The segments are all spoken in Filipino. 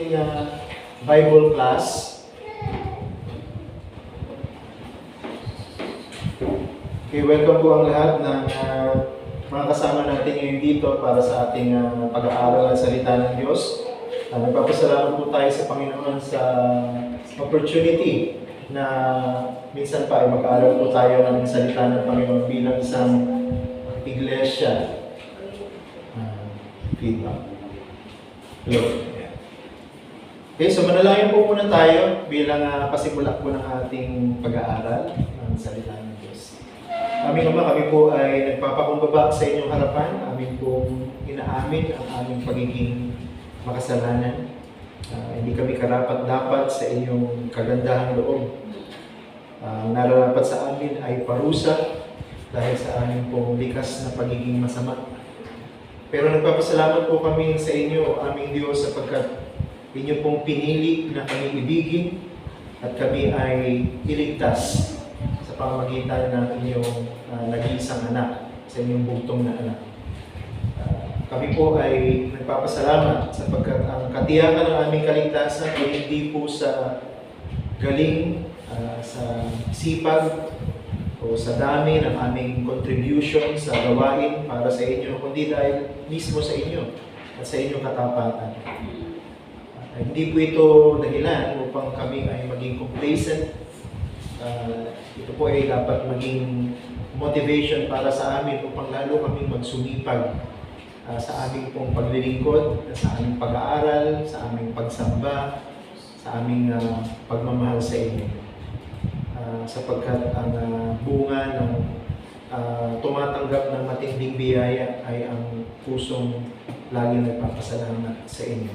ating Bible class. Okay, welcome po ang lahat ng mga kasama natin ngayon dito para sa ating pag-aaral ng salita ng Diyos. Nagpapasalamat po tayo sa Panginoon sa opportunity na minsan pa ay mag-aaral po tayo ng salita ng Panginoon bilang isang iglesia. Feedback. Hello. Okay, so manalangin po muna tayo bilang pasimula po ng ating pag-aaral ng salita ng Diyos. Aming Ama, kami po ay nagpapakumbaba sa inyong harapan. Amin pong inaamin ang aming pagiging makasalanan. Hindi kami karapat-dapat sa inyong kagandahang loob. Nararapat sa amin ay parusa dahil sa aming pong likas na pagiging masama. Pero nagpapasalamat po kami sa inyo, aming Diyos, sapagkat inyo pong pinili na kami ibigin at kami ay iligtas sa pamamagitan ng inyong nag-iisang anak, sa inyong bugtong na anak. Kami po ay nagpapasalamat sapagkat ang katiyakan ng aming kaligtasan ay hindi po sa galing, sa sipag, o sa dami ng aming contribution sa gawain para sa inyo, kundi dahil mismo sa inyo at sa inyong katapatan. Hindi po ito dahilan upang kami ay maging complacent. Ito po ay dapat maging motivation para sa amin upang lalo kaming magsumipag sa aming pong paglilingkod, sa aming pag-aaral, sa aming pagsamba, sa aming pagmamahal sa inyo. Sapagkat ang bunga ng tumatanggap ng matinding biyaya ay ang pusong laging nagpapasalamat sa inyo.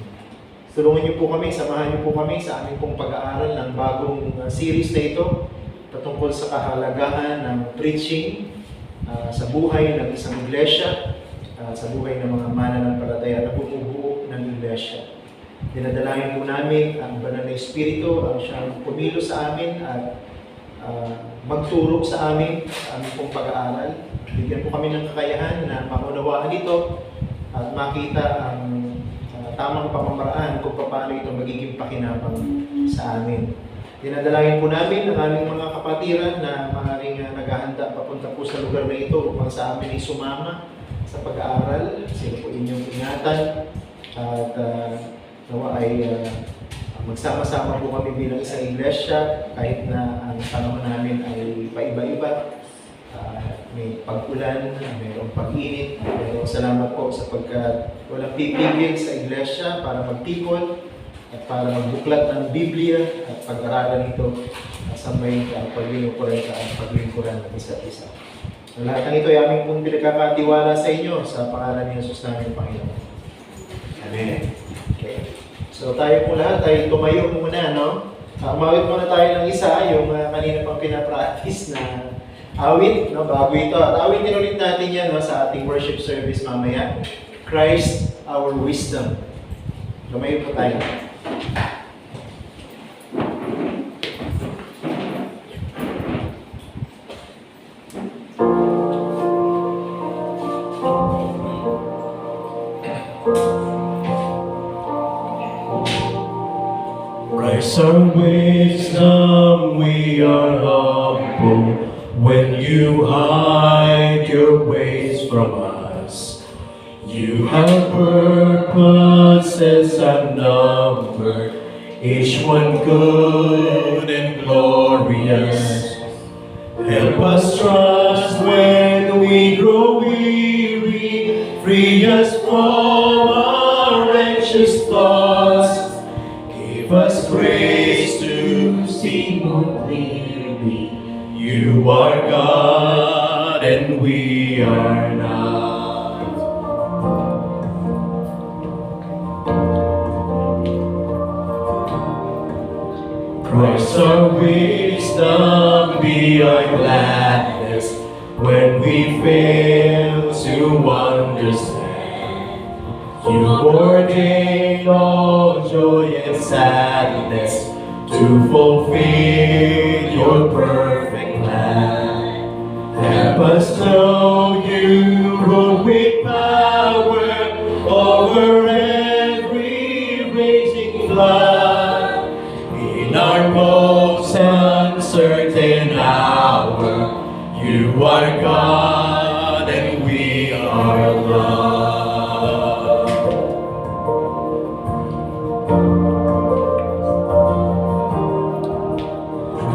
Tulungan niyo po kami, samahan niyo po kami sa aming pong pag-aaral ng bagong series na ito patungkol sa kahalagahan ng preaching sa buhay ng isang iglesia, sa buhay ng mga mananampalataya na bumubuo ng iglesia. Dinadalangin po namin ang banal na Espiritu, ang siyang pumilo sa amin at magturo sa amin, sa aming pong pag-aaral. Bigyan po kami ng kakayahan na maunawaan ito at makita ang tamang pamamaraan kung paano ito magiging pakinabang sa amin. Dinadalangin po namin ang aming mga kapatiran na maaaring naghahanda papunta po sa lugar na ito upang sa amin ay sumama sa pag-aaral. Sila po inyong ingatan at nawa ay magsama-sama po kami bilang isang iglesia kahit na ang panahon namin ay paiba-iba. May pag-ulan, mayroong pag-init. Pero salamat po sapagkat walang pipigil sa iglesia para magtipon at para magbuklat ng Biblia at pag-aralan ito sa may paglilingkuran at paglilingkuran ng isa't isa. Ang lahat ng ito ay aming pong pinagkakatiwala sa inyo sa pangalan ni Jesus namin, Panginoon. Amen. Okay. So tayo po lahat ay tumayo muna, no? Umawit muna tayo ng isa, yung kanina pang pinapractice na awit, no? Bago ito. At awitin ulit natin yan, no? Sa ating worship service mamaya. Christ, our wisdom. Tumayo po tayo. Christ our wisdom, we are humble when you hide your ways from us. You have purposes unnumbered, each one good and glorious. Help us trust when we grow weary, free us from our anxious thoughts. Give us grace to see more clearly. You are God and we are not. Christ our wisdom, be our gladness when we fail to understand. You ordain all joy and sadness to fulfill your perfect plan. Help us know you rule with power over every raging flood. In our most uncertain hour, you are God and we are loved.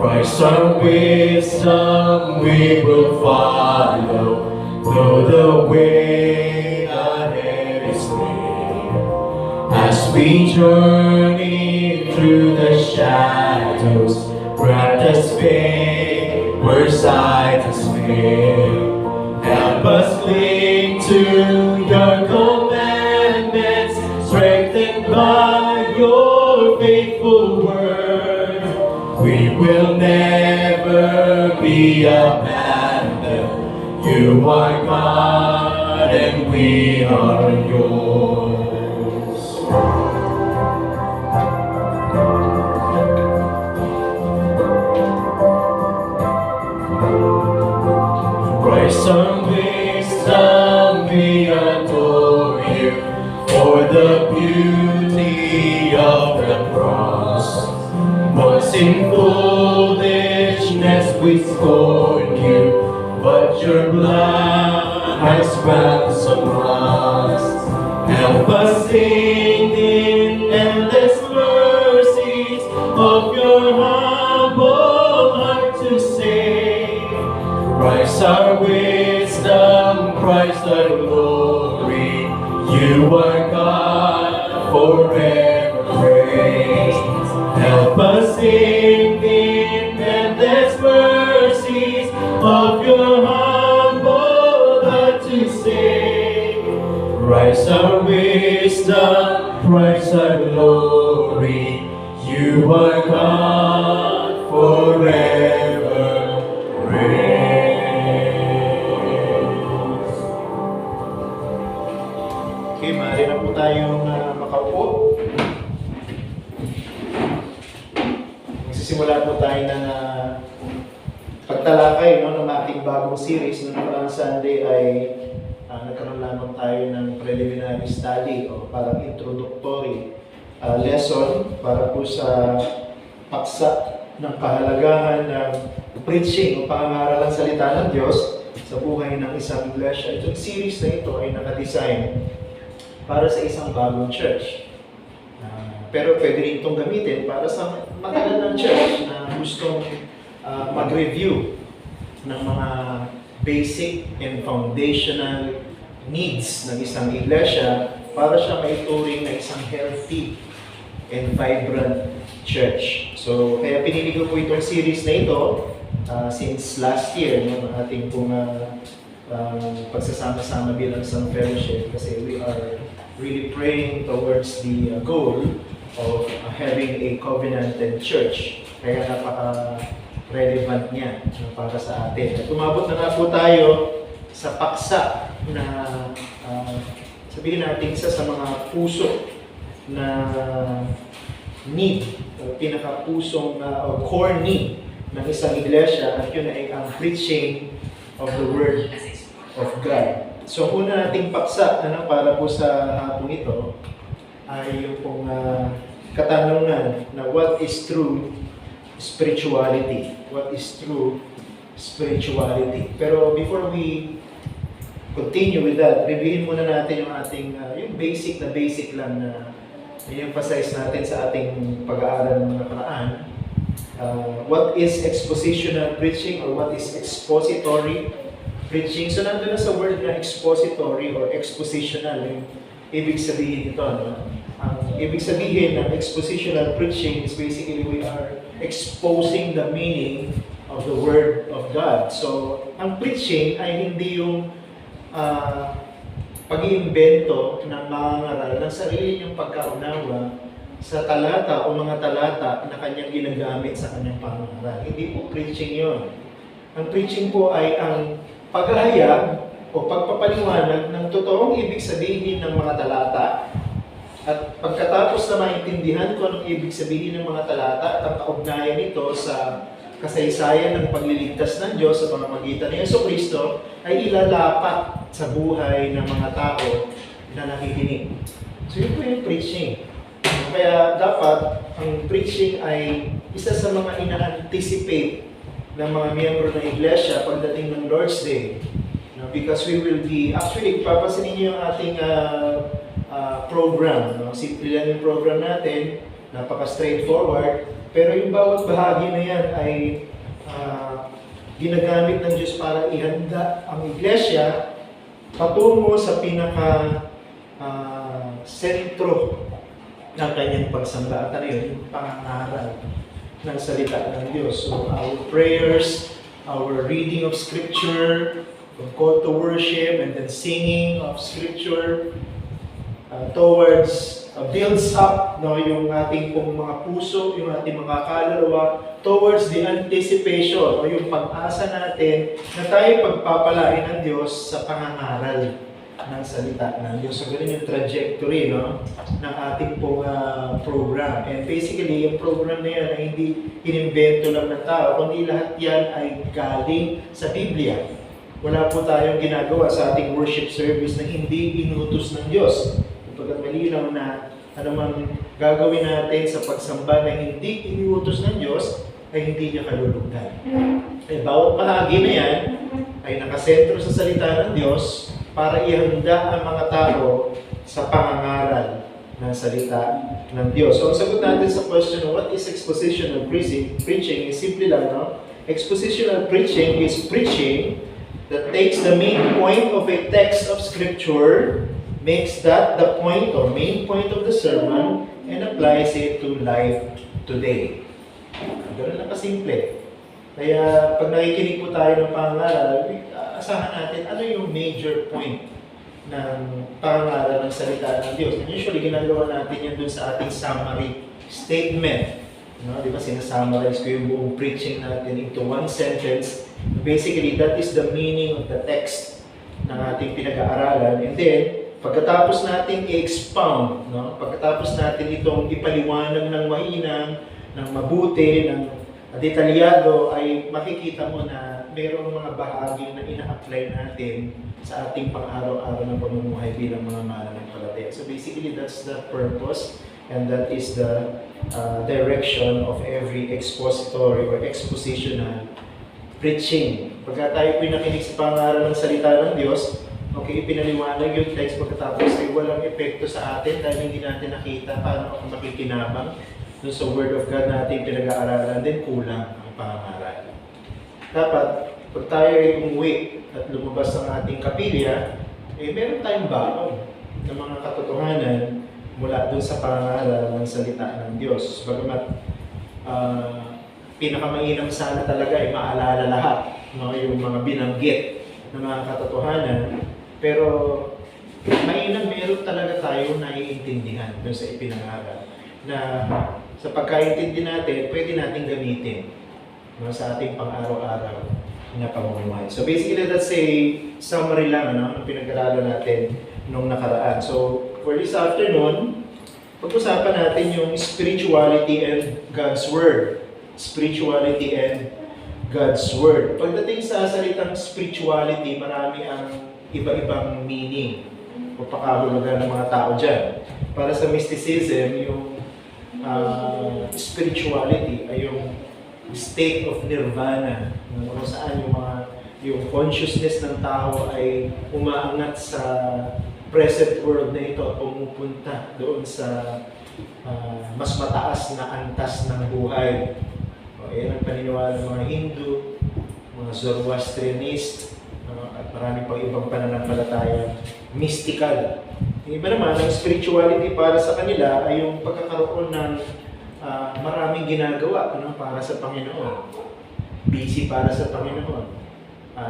Christ our wisdom we will follow, though the way ahead is clear. As we journey through the shadows, grant us faith where sight is fair. Help us cling to your commandments, strengthened by your faithful word. We will never be abandoned. You are God and we are yours. Christ our wisdom, we adore you for the beauty of the cross. Once in foolishness we scorned you, but your blood has ransomed us. Help us sing in endless mercies of your humble heart to save. Christ our wisdom, Christ our glory, you are God forever praised. Help us sing in endless mercies of your humble heart to save. Christ our wisdom, Christ our glory, you are God forever praised. Okay, maaari na po tayong makaupo. Magsisimula po tayo ng pagtalakay ng ating bagong series. Noong nakaraang Sunday ay nagkaroon lamang tayo ng preliminary study o parang introductory lesson para po sa paksa ng kahalagahan ng preaching o pangangaral ng salita ng Diyos sa buhay ng isang iglesia. Itong series na ito ay nakadesign para sa isang bagong church. Pero pwede rin itong gamitin para sa matagal ng church na gustong mag-review ng mga basic and foundational needs ng isang iglesia para siya maituring na isang healthy and vibrant church. So, kaya pinili ko po itong series na ito since last year, ng ating pong pagsasama-sama bilang isang fellowship kasi we are really praying towards the goal of having a covenanted church. Kaya napaka-relevant niya para sa atin. At umabot na nga po tayo sa paksa na sabihin natin isa sa mga puso na need, pinakapusong core need ng isang iglesia at yun ay ang preaching of the Word of God. So una nating paksa para po sa hapong ito ay yung pong katanungan na what is true spirituality? What is true spirituality? Pero before we continue with that, reviewin muna natin yung ating yung basic lang na i-emphasize natin sa ating pag-aaral ng nakaraan. What is expositional preaching or what is expository preaching? So nandun na sa word na expository or expositional yung ibig sabihin nito. No? Ang ibig sabihin ng expositional preaching is basically we are exposing the meaning of the Word of God. So, ang preaching ay hindi yung pag-iimbento ng mga ngaral ng sarili niyang pagkaunawa sa talata o mga talata na kanyang ginagamit sa kanyang pangangaral. Hindi po preaching yon. Ang preaching po ay ang paghahayag o pagpapaliwanag ng totoong ibig sabihin ng mga talata. At pagkatapos na maintindihan ko anong ibig sabihin ng mga talata at ang kaugnayan nito sa kasaysayan ng pagliligtas ng Diyos sa pamamagitan ni Jesucristo ay ilalapat sa buhay ng mga tao na nakikinig. So yun po yung preaching. Kaya dapat ang preaching ay isa sa mga ina-anticipate ng mga miyembro ng iglesia pagdating ng Lord's Day. No? Because we will be, actually, papansinin niyo yung ating program. No? Simple lang yung program natin, napaka-straightforward. Pero yung bawat bahagi na yan ay ginagamit ng Diyos para ihanda ang iglesia patungo sa sentro ng kanyang pagsamba. At ano yun? Yung pangangaral ng salita ng Diyos. So our prayers, our reading of Scripture, from call to worship, and then singing of Scripture builds up yung ating pong mga puso, yung ating mga kaluluwa towards the anticipation o yung pag-asa natin na tayo pagpapalain ng Diyos sa pangangaral ng salita ng Diyos. So, ganun yung trajectory ng ating pong program. And basically, yung program na yan ay hindi inimbento lang ng tao, kundi lahat yan ay galing sa Biblia. Wala po tayong ginagawa sa ating worship service na hindi inutos ng Diyos. Kapag malinaw na anumang gagawin natin sa pagsamba na hindi iniutos ng Diyos, ay hindi niya kalulugdan. Bawat bahagi na yan ay nakasentro sa salita ng Diyos para ihanda ang mga tao sa pangangaral ng salita ng Diyos. So, ang sagot natin sa question, what is expositional preaching? Is simple lang, Expositional preaching is preaching that takes the main point of a text of Scripture, makes that the point or main point of the sermon, and applies it to life today. Ganun lang kasimple. Kaya pag nakikinig po tayo ng pangangaral, asahan natin ano yung major point ng pangangaral ng salita ng Diyos. And usually, ginagawa natin yan dun sa ating summary statement. Di ba, sinasummarize ko yung buong preaching natin into one sentence. Basically, that is the meaning of the text ng ating pinag-aaralan. And then, pagkatapos natin i-expound, pagkatapos natin itong ipaliwanag ng mahinang, ng mabuti, ng detalyado, ay makikita mo na mayroong mga bahagi na ina-apply natin sa ating pang-araw-araw na pamumuhay bilang mga mananampalataya. So basically, that's the purpose and that is the direction of every expository or expositional preaching. Pagka tayo pinakinig sa pang-aaral ng salita ng Diyos, okay, ipinaliwanag yung text pagkatapos ay walang epekto sa atin dahil hindi natin nakita paano ako makikinabang doon sa Word of God natin pinag-aaralan, din kulang ang pangangaral. Dapat, pag tayo ay umuwi at lumabas ng ating kapilya, meron tayong baon ng mga katotohanan mula doon sa pangangaral ng salita ng Diyos. Bagamat pinakamainam sana talaga ay maalala lahat, yung mga binanggit ng mga katotohanan, pero mainam meron talaga tayo naiintindihan doon sa ipinangaral na sa pagkaintindi natin, pwede natin gamitin sa ating pang-araw-araw na pamumuhay. So basically, that's a summary lang ng pinag-aralan natin nung nakaraan. So for this afternoon, pag-usapan natin yung spirituality and God's Word. Spirituality and God's Word. Pagdating sa salitang spirituality, marami ang iba-ibang meaning o pakahulugan ng mga tao dyan. Para sa mysticism, yung spirituality ay yung state of nirvana, kung saan yung consciousness ng tao ay umaangat sa present world na ito at pumupunta doon sa mas mataas na antas ng buhay. Yan ang paniniwala ng mga Hindu, mga Zoroastrianist, at marami pang ibang pananampalataya, mystical. Yung iba naman, ang spirituality para sa kanila ay yung pagkakaroon ng maraming ginagawa para sa Panginoon. Busy para sa Panginoon.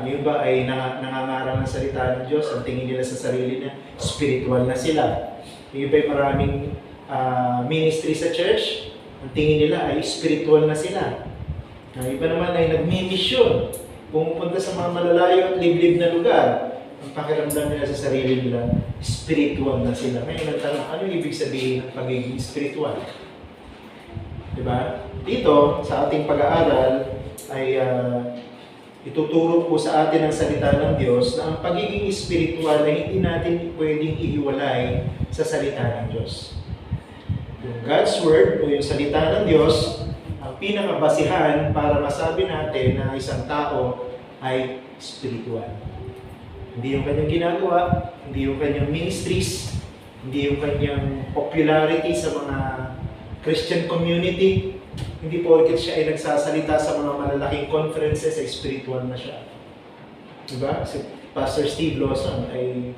Yung iba ay nangangaral ng salita ng Diyos, ang tingin nila sa sarili na spiritual na sila. Yung iba ay maraming ministry sa church, ang tingin nila ay spiritual na sila. Yung iba naman ay nagmi-mission, pumupunta sa mga malalayo at liblib na lugar. Ang pakiramdam nila sa sarili nila, spiritual na sila. Ngayon, nagtanong, ano ibig sabihin ng pagiging spiritual? Diba? Dito, sa ating pag-aaral, ay ituturo po sa atin ang salita ng Diyos na ang pagiging spiritual ay hindi natin pwedeng ihiwalay sa salita ng Diyos. Yung God's Word o yung salita ng Diyos ang pinakabasihan para masabi natin na isang tao ay spiritual. Hindi yung kanyang ginagawa, hindi yung kanyang ministries, hindi yung kanyang popularity sa mga Christian community, hindi porket siya ay nagsasalita sa mga malalaking conferences ay spiritual na siya. Diba? Si Pastor Steve Lawson ay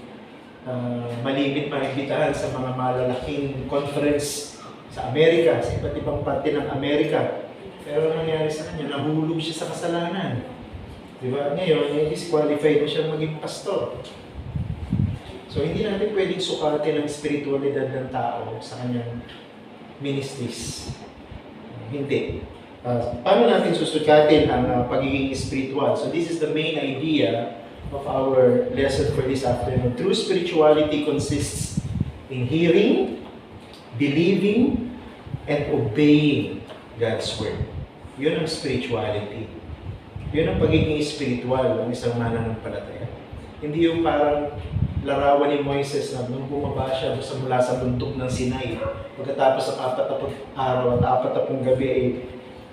malimit maimbitahan sa mga malalaking conference sa Amerika, sa iba't ibang parte ng Amerika. Pero nangyari sa kanya, nahulog siya sa kasalanan. Diba? Ngayon, disqualified na siya maging pastor. So, hindi natin pwedeng sukatin ang spiritualidad ng tao sa kanyang ministries. Hindi. Paano natin susukatin ang pagiging spiritual? So, this is the main idea of our lesson for this afternoon. True spirituality consists in hearing, believing, and obeying God's Word. Yun ang spirituality. Yun ang pagiging spiritual ng isang mananampalataya. Hindi yung parang larawan ni Moises na nung bumaba siya mula sa bundok ng Sinai, pagkatapos ng 40 araw at 40 gabi ay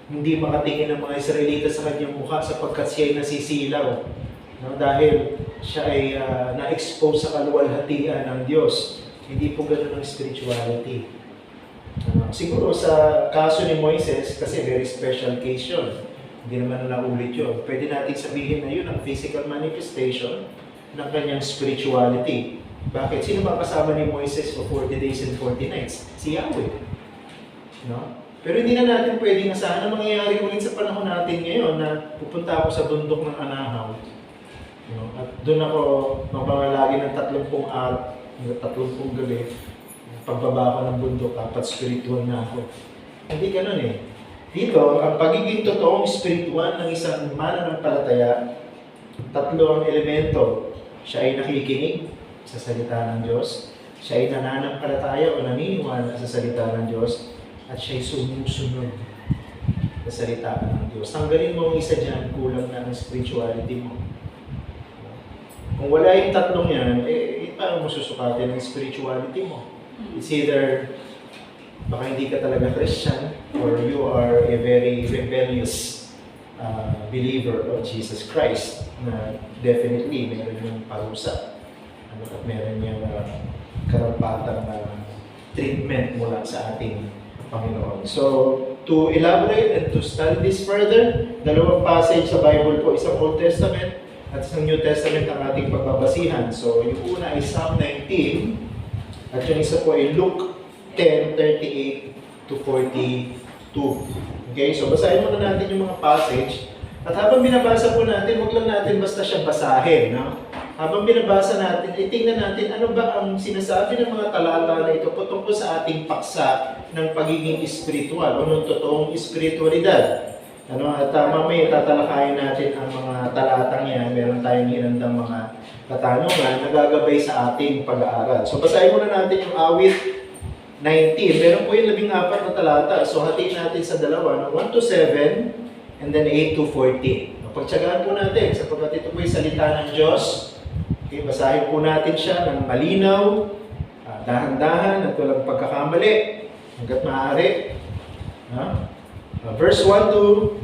hindi makatingin ng mga Israelita sa kanyang mukha sapagkat siya ay nasisilaw. No? Dahil siya ay na-expose sa kaluwalhatian ng Diyos. Hindi po ganun ang spirituality. Siguro sa kaso ni Moises, kasi very special case yun. Hindi naman naulit yun. Pwede natin sabihin na yun ang physical manifestation ng kanyang spirituality. Bakit? Sino ba kasama ni Moises for 40 days and 40 nights? Si Yahweh. No? Pero hindi na natin pwedeng asahan na mangyayari ulit sa panahon natin ngayon na pupunta ako sa bundok ng Anahaw. No? At doon ako mapangalagi ng 30 araw, 30 gabi. Pagbaba ko ng bundok, dapat spiritual na ako. Hindi ganun eh. Dito, ang pagiging totoong spiritual ng isang mananampalataya, 3 ang elemento. Siya ay nakikinig sa salita ng Diyos, siya ay nananampalataya o naniniwala sa salita ng Diyos, at siya ay sumusunod sa salita ng Diyos. Tanggalin mo ang isa dyan, kulang na ang spirituality mo. Kung wala yung 3 yan, paano mo susukatin ang spirituality mo? It's either baka hindi ka talaga Christian or you are a very rebellious believer of Jesus Christ na definitely meron yung parusa at meron yung karapatang treatment mula sa ating Panginoon. So, to elaborate and to study this further, 2 passage sa Bible po, isang Old Testament at isang New Testament ang ating pagbabasihan. So, yung una ay Psalm 19 at yung isa po ay Luke 10:38 to 42. Okay, so basahin muna natin yung mga passage. At habang binabasa po natin, huwag lang natin basta siya basahin. No? Habang binabasa natin, itingnan natin ano ba ang sinasabi ng mga talata na ito patungkol sa ating paksa ng pagiging espiritual o ng totoong espiritualidad. Ano, at mamaya tatalakayin natin ang mga talatang yan. Meron tayong hinandang mga katanungan na gagabay sa ating pag-aaral. So basahin muna natin yung awit 19. Meron po yung 14 na talata. So hatiin natin sa dalawa, no? 1 to 7 and then 8 to 14. Pagtsagaan po natin sapagkat ito po yung salita ng Diyos. Okay, basahin po natin siya ng malinaw, dahan-dahan at walang pagkakamali hanggat maaari. Verse 1 to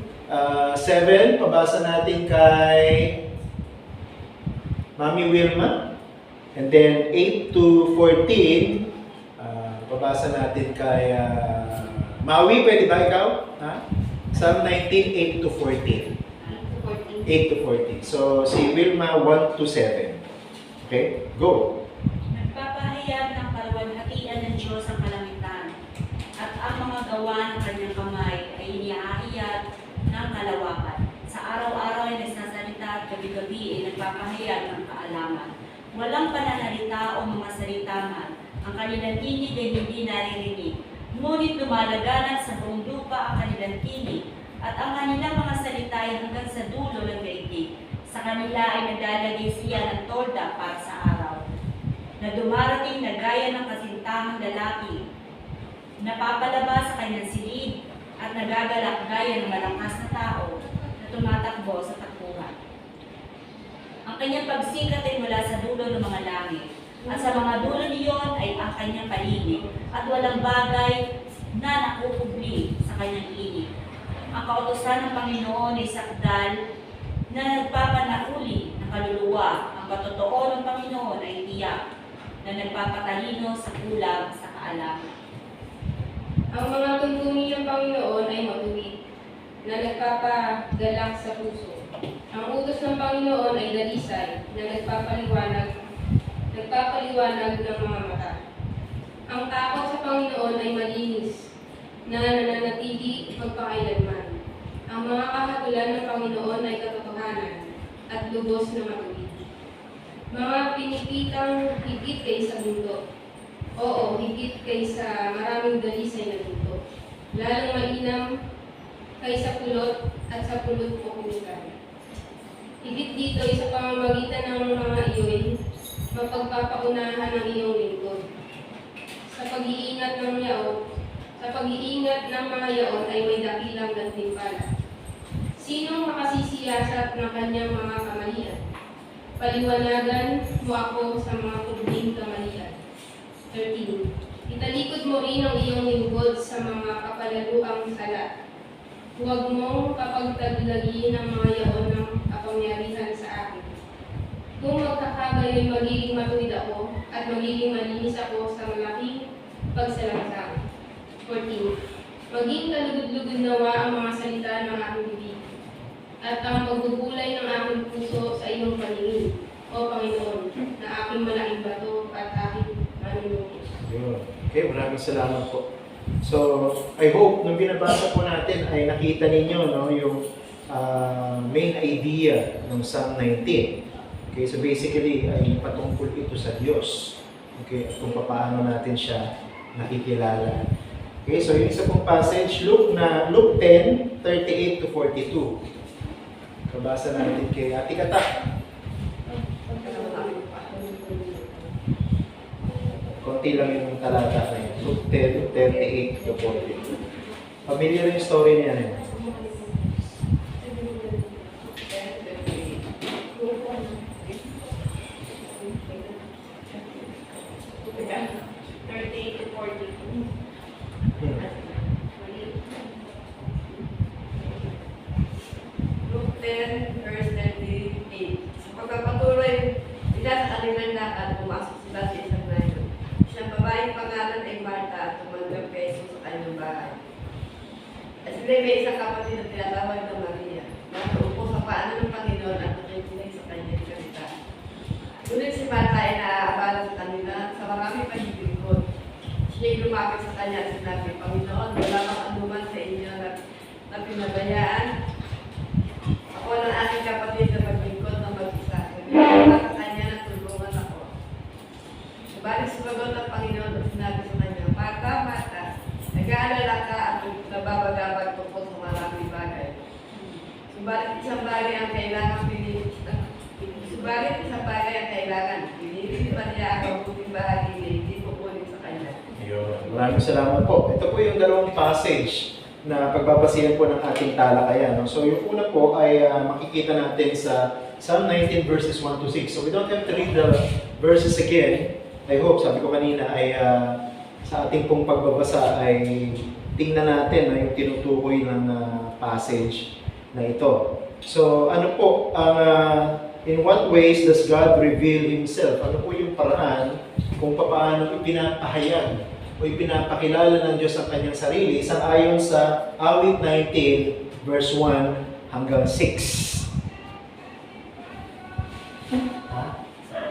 7, pabasa natin kay Mami Wilma. And then 8 to 14, pabasa natin kay Maui. Pwede ba ikaw? Psalm 19, 8 to 14. 8 to 14. So, si Wilma, 1 to 7. Okay? Go! Nagpapahayag ng kaluwalhatian ng Diyos ang kalangitan, at ang mga gawa ng kanyang kamay ay iniaayat ng kalawakan. Sa araw-araw ay nagsasalita at gabi-gabi ay nagpapahayag ng kaalaman. Walang pananalita o mga salita man, ang kanilang tinig ay hindi naririnig. Ngunit lumalaganap sa buong lupa ang kanilang tinig, at ang kanilang mga salita ay hanggang sa dulo ng daigdig. Sa kanila ay naglalagay siya ng tolda para sa araw, na dumarating na gaya ng kasintahang lalaki, napapalabas sa kanyang silid at nagagalak gaya ng malakas na tao na tumatakbo sa takbuhan. Ang kanyang pagsikat ay mula sa dulo ng mga langit, At sa mga dulo niyon ay ang kanyang paligid, at walang bagay na nakukubli sa kanyang inig. Ang kautusan ng Panginoon ay sakdal na nagpapanahuli ng kaluluwa. Ang patotoo ng Panginoon ay tiyak na nagpapatalino sa kulang sa kaalaman. Ang mga tuntunin ng Panginoon ay matuwid, na nagpapagalak sa puso. Ang utos ng Panginoon ay dalisay, na nagpapaliwanag ng mga mata. Ang takot sa Panginoon ay malinis, na nananatili magpakailanman. Ang mga kahatulan ng Panginoon ay katotohanan at lubos na matuwid. Mga pinipitang higit kaysa mundo. Oo, higit kaysa maraming dalisay na mundo. Lalong mainam kaysa pulot at sa pulot pupunutan. Higit dito ay sa pamamagitan ng mga iyo'y mapagpapaunahan ng iyong lingkod. Sa pag-iingat ng mga yaon ay may dakilang gantimpala. Sinong makasisiyasat ng kanyang mga kamalian? Paliwanagan mo ako sa mga kubling kamalian. 13. Italikod mo rin ang iyong lingkod sa mga kapalaluang sala. Huwag mong kapagtaglagiin ang mga yaon ng kapangyarihan sa akin. Kung magkakagayoy magiging matuwid ako at magiging malinis ako sa malaking pagsalangsang. 14. Maging kalugod-lugod nawa ang mga salita ng aking bibig at ang magbubulay ng aking puso sa iyong paningin, O Panginoon, na aking malaking bato at aking manunutos. Yun. Okay, maraming salamat po. So, I hope nung binabasa po natin ay nakita ninyo no, yung main idea ng Psalm 19. Okay, so basically ay patungkol ito sa Diyos. Okay, at kung paano natin siya nakikilala. Okay, so yung isa pong passage, Luke 10, 38 to 42. Kabasa natin kay Ate Kata. Konti lang yung talata na yun. Luke 10, 38 to 42. Familiar yung story niya na yun. Luke 10, verse 38. Sa pagpapatuloy nila sa kanilang lakad, pumasok sila sa isang layo. Siyang babaeng pangalan ay Marta at tumanggap kay Jesus sa kanyang bahay. At sila may isang kapatid na tinatawag na Maria, na nakaupo sa paanan ng Panginoon at nakikinig sa kanyang salita. Ngunit si Marta ay naaabala sa kanila sa maraming paglilingkod. Siya'y lumapit sa kanya at sinabi, Panginoon, wala kang anuman sa inyo na pinabayaan. Ako ng aking kapatid na maglingkod ng mag-isa. Kaya sa kanya na tulungan ako. Subalit sumagot ng Panginoon at sinabi sa kanya, Marta, Marta, nag-aalala ka at nababagabag tungkol sa maraming bagay. Subalit isang bagay ang kailangan pinili ni Maria ang mabuting bahagi na hindi kukunin sa kanya. Ayun. Maraming salamat po. Ito po yung dalawang passage na pagbabasihan po ng ating talakayan. No? So yung una po ay makikita natin sa Psalm 19 verses 1 to 6. So we don't have to read the verses again. I hope, sabi ko kanina, ay sa ating pong pagbabasa ay tingnan natin no, yung tinutukoy ng passage na ito. So ano po, in what ways does God reveal Himself? Ano po yung paraan kung paano ipinapahayag o ipinapakilala ng Diyos ang kanyang sarili ayon sa awit 19 verse 1 hanggang 6.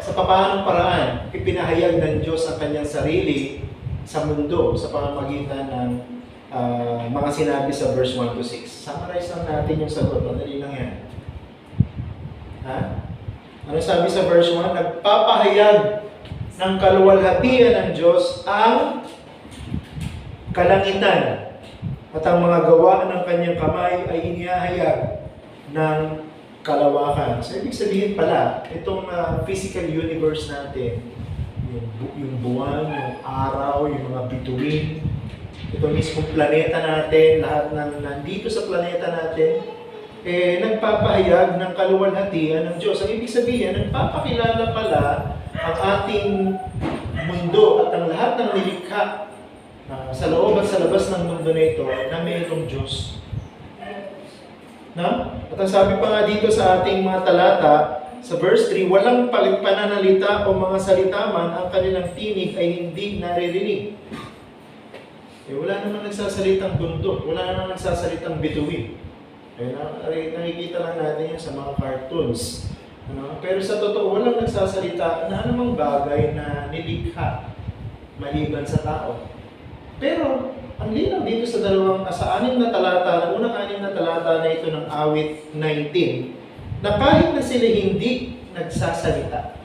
Sa paanong paraan ipinahayag ng Diyos ang kanyang sarili sa mundo sa pamamagitan ng mga sinabi sa verse 1 to 6. Summarize lang natin yung sagot. Madali lang yan. Ano sabi sa verse 1? Nagpapahayag ng kaluwalhatian ng Diyos ang kalangitan at ang mga gawa ng kanyang kamay ay inihahayag ng kalawakan. So, ibig sabihin pala, itong physical universe natin, yung buwan, yung araw, yung mga bituin, ito mismong planeta natin, lahat ng nandito sa planeta natin, nagpapahayag ng kaluwalhatian ng Diyos. Ang ibig sabihin, nagpapakilala pala ang ating mundo at ang lahat ng nilikha sa loob at sa labas ng mundo na ito na mayroong Diyos. Na? At ang sabi pa nga dito sa ating mga talata, sa verse 3, walang pananalita o mga salita man ang kanilang tinig ay hindi naririnig. Wala naman nagsasalitang bundok, wala naman nagsasalitang bituin. Nakikita lang natin yan sa mga cartoons. Pero sa totoo, walang nagsasalita na anumang bagay na nilikha maliban sa tao. Pero, ang linaw dito sa anim na talata, ang unang 6 na talata na ito ng awit 19, na kahit na sila hindi nagsasalita,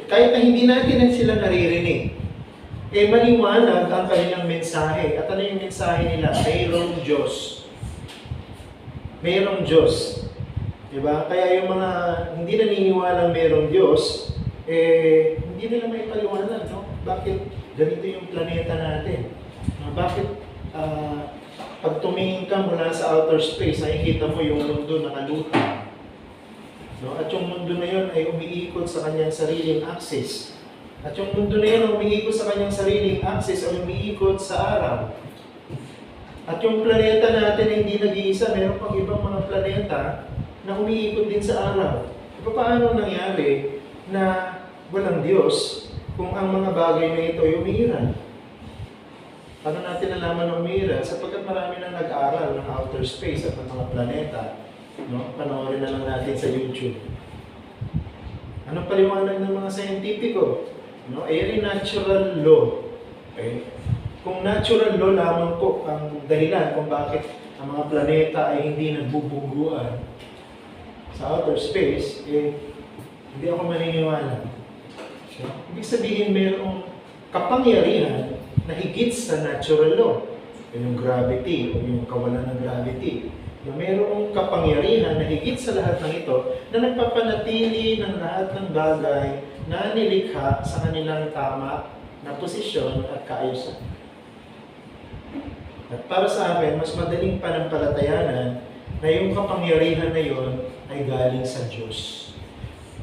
kahit na hindi natin sila naririnig, maliwanag ang kanilang mensahe. At ano yung mensahe nila? Mayroong Diyos. Mayroong Diyos. Diba? Kaya yung mga hindi naniniwala mayroong Diyos, hindi nila may paliwanag, no? Bakit ganito yung planeta natin? Bakit pag tumingin ka mula sa outer space, nakikita mo yung mundo nakaluha? No? At yung mundo na yun ay umiikot sa kanyang sariling axis. At yung mundo na yun umiikot sa kanyang sariling axis o umiikot sa araw. At yung planeta natin ay hindi nag-iisa, meron pang ibang mga planeta na umiikot din sa araw. Paano nangyari na walang Diyos kung ang mga bagay na ito ay umiiral? Paano natin nalaman na umiiral? Sapagkat marami na nag-aral ng outer space at ng mga planeta. No? Panoorin na lang natin sa YouTube. Anong paliwanag ng mga scientifico? No? Ay natural law. Okay? Kung natural law lamang po ang dahilan kung bakit ang mga planeta ay hindi nagbubuguan sa outer space, hindi ako maniniwala. So, ibig sabihin mayroong kapangyarihan na higit sa natural law. Yung gravity o yung kawalan ng gravity. Na mayroong kapangyarihan na higit sa lahat ng ito na nagpapanatili ng lahat ng bagay na nilikha sa kanilang tama na posisyon at kaayusan. At para sa akin, mas madaling panampalatayanan na yung kapangyarihan na yon ay galing sa Diyos.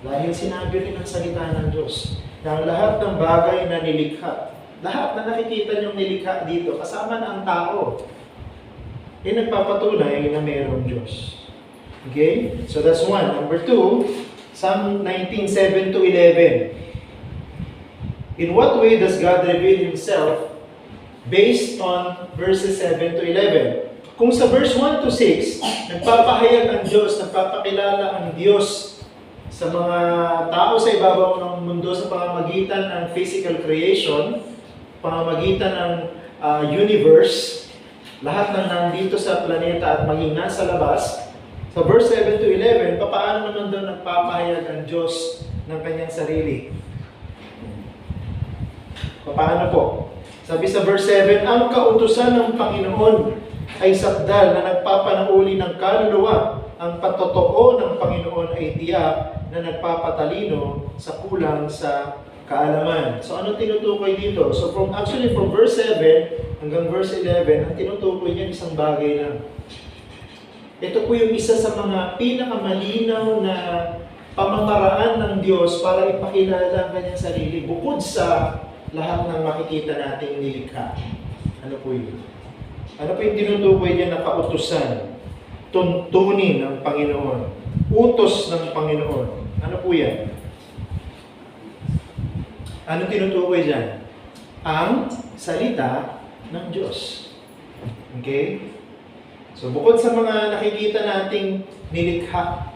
Dahil sinabi rin ang salita ng Diyos na ang lahat ng bagay na nilikha, lahat na nakikita niyong nilikha dito, kasama na ang tao, nagpapatunay na mayroong Diyos. Okay? So that's one. Number 2, Psalm 19:7-11. In what way does God reveal Himself based on verses 7-11? Kung sa verse 1-6, nagpapahayag ang Diyos, nagpapakilala ang Diyos sa mga tao sa ibabaw ng mundo sa pamamagitan ng physical creation, pamamagitan ng universe, lahat ng nandito sa planeta at maging nasa labas. Sa verse 7-11, paano naman doon nagpapahayag ang Diyos ng kanyang sarili? Paano po? Sabi sa verse 7, ang kautusan ng Panginoon ay sakdal na nagpapanauli ng kaluluwa. Ang patotoo ng Panginoon ay tiyak na nagpapatalino sa kulang sa kaalaman. So ano tinutukoy dito? So from verse 7 hanggang verse 11, ang tinutukoy niya isang bagay lang. Ito po yung isa sa mga pinakamalinaw na pamamaraan ng Diyos para ipakilala ang kanyang sarili bukod sa lahat ng makikita nating nilikha. Ano po yun? Ano po yung tinutukoy niya na kautusan? Tuntunin ng Panginoon. Utos ng Panginoon. Ano po yan? Ano tinutukoy dyan? Ang salita ng Diyos. Okay? So bukod sa mga nakikita nating nilikha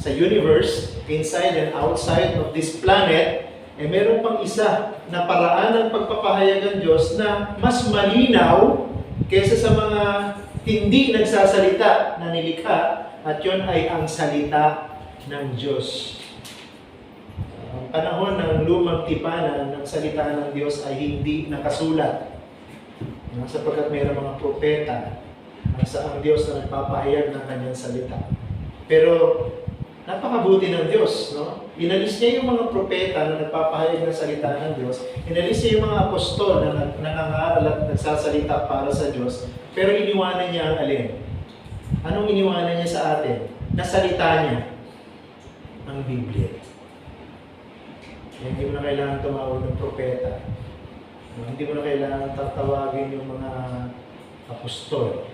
sa universe, inside and outside of this planet, meron pang isa na paraan ng pagpapahayag ng Diyos na mas malinaw kaysa sa mga hindi nagsasalita na nilikha, at yun ay ang salita ng Diyos. Ang panahon ng lumang tipanan ng salita ng Diyos ay hindi nakasulat. Sapagkat mayroong mga propeta sa ang Diyos na nagpapahayag ng kanyang salita. Pero napakabuti ng Diyos, no? Inalis niya yung mga propeta na nagpapahayag ng salita ng Diyos. Inalis niya yung mga apostol na nangangaral at nagsasalita para sa Diyos. Pero iniwanan niya ang alin? Anong iniwanan niya sa atin? Na salita niya ang Biblia. Hindi mo na kailangan tumawag ng propeta. Hindi mo na kailangan tatawagin yung mga apostol.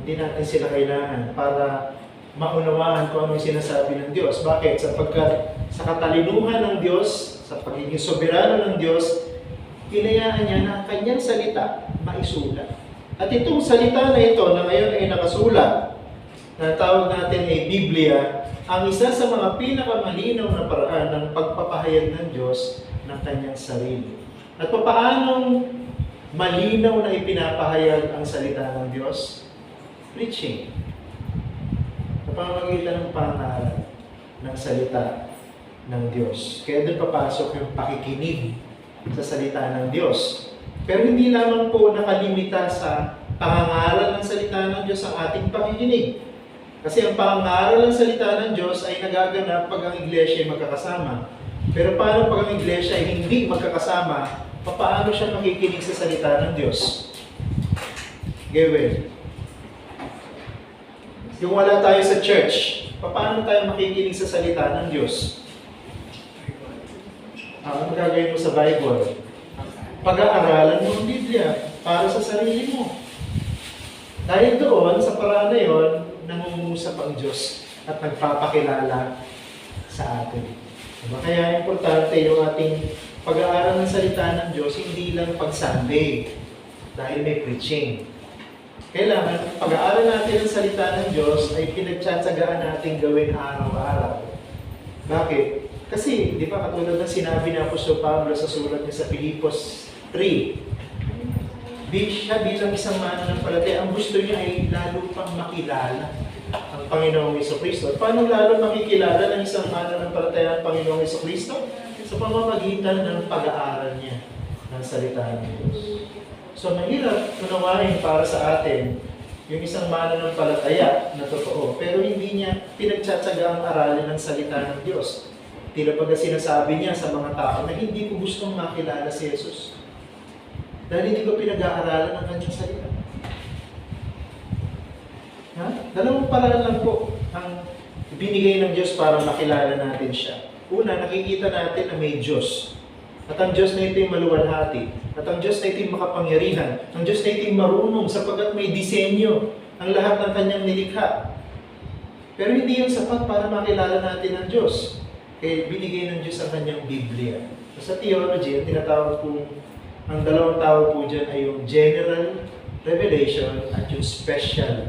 Hindi natin sila kailangan para maunawaan kung ano yung sinasabi ng Diyos. Bakit? Sapagkat sa katalinuhan ng Diyos, sa pagiging soberano ng Diyos, hinayaan niya na ang kanyang salita maisulat. At itong salita na ito na ngayon ay nakasulat, na tawag natin ay Biblia, ang isa sa mga pinakamalinaw na paraan ng pagpapahayag ng Diyos ng kanyang sarili. At papaanong malinaw na ipinapahayag ang salita ng Diyos? Preaching. Sa pamamagitan ng pangaral ng salita ng Diyos. Kaya doon papasok yung pakikinig sa salita ng Diyos. Pero hindi lamang po nakalimita sa pangangaral ng salita ng Diyos ang ating pakikinig. Kasi ang pangangaral ng salita ng Diyos ay nagaganap pag ang iglesia ay magkakasama. Pero paano pag ang iglesia ay hindi magkakasama, paano siya makikinig sa salita ng Diyos? Gawin. Yung wala tayo sa church, paano tayo makikinig sa salita ng Diyos? Ano gagawin mo sa Bible? Pag-aaralan mo ang Biblia para sa sarili mo. Dahil doon, sa paraan na yun, nangungusap ang Diyos at nagpapakilala sa atin. Diba? Kaya importante yung ating pag-aaral ng salita ng Diyos, hindi lang pag-Sunday, dahil may preaching. Kailangan, pag-aaral natin ng salita ng Diyos ay pinagtsatsagaan natin gawin araw-araw. Bakit? Kasi, di ba, katulad ng sinabi ni Apostol Pablo sa sulat niya sa Filipos 3, siya bilang isang mananampalataya, ang gusto niya ay lalo pang makilala ang Panginoong Jesucristo. Paano lalo makikilala ng isang mananampalataya ang Panginoong Jesucristo? Sa pamamagitan ng pag-aaral niya ng salita ng Diyos. So, mahirap unawain para sa atin yung isang mananampalataya na totoo, pero hindi niya pinagtsatsaga ang aralin ng salita ng Diyos. Tila pag sinasabi niya sa mga tao na hindi ko gustong makilala si Jesus. Dahil hindi ko pinag-aaralan ang kanyang salita. Dalawang paraan lang po ang binigay ng Diyos para makilala natin siya. Una, nakikita natin na may Diyos. At ang Diyos na ito yung maluwalhati. At ang Diyos na ito yung makapangyarihan. Ang Diyos na ito yung marunong sapagkat may disenyo ang lahat ng kanyang nilikha. Pero hindi yun sapat para makilala natin ang Diyos. Kaya binigay ng Diyos ang kanyang Biblia. So, sa theology, ang tinatawag po, ang dalawang tawag po dyan ay yung general revelation at yung special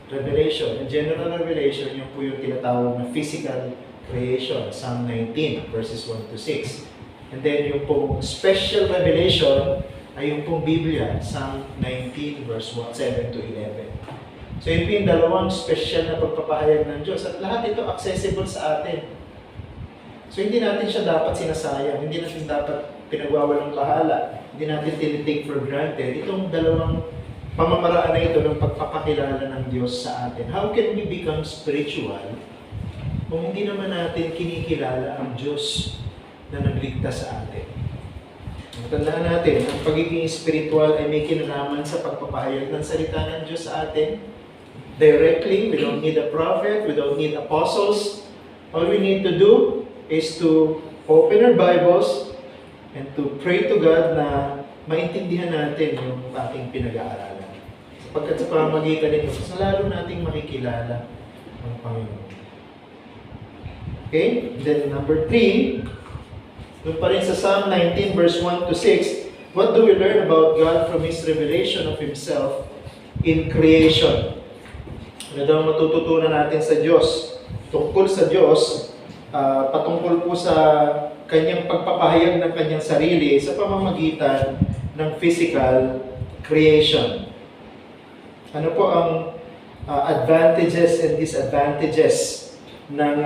revelation. Yung general revelation, yung po yung tinatawag na physical creation, Psalm 19, verses 1 to 6. And then yung pong special revelation ay yung pong Biblia, Psalm 19, verse 7 to 11. So yun po yung dalawang special na pagpapahayag ng Diyos. At lahat ito accessible sa atin. So hindi natin siya dapat sinasayang, hindi natin dapat pinagwawalang bahala, hindi natin tinitake for granted. Itong dalawang pamamaraan na ito ng pagpapakilala ng Diyos sa atin. How can we become spiritual kung hindi naman natin kinikilala ang Diyos na nagligtas sa atin? Tandaan natin, ang pagiging spiritual ay may kinalaman sa pagpapahayag ng salita ng Diyos sa atin. Directly, we don't need a prophet, we don't need apostles. All we need to do is to open our Bibles and to pray to God na maintindihan natin yung ating pinag-aaralan. Sapagkat sa pamamagitan nito, mas lalo nating makikilala ang Panginoon. Okay? Then number 3, doon pa rin sa Psalm 19 verse 1 to 6, what do we learn about God from His revelation of Himself in creation? Ano daw matututunan natin sa Diyos? Tungkol sa Diyos, patungkol po sa kanyang pagpapahayag ng kanyang sarili sa pamamagitan ng physical creation. Ano po ang advantages and disadvantages ng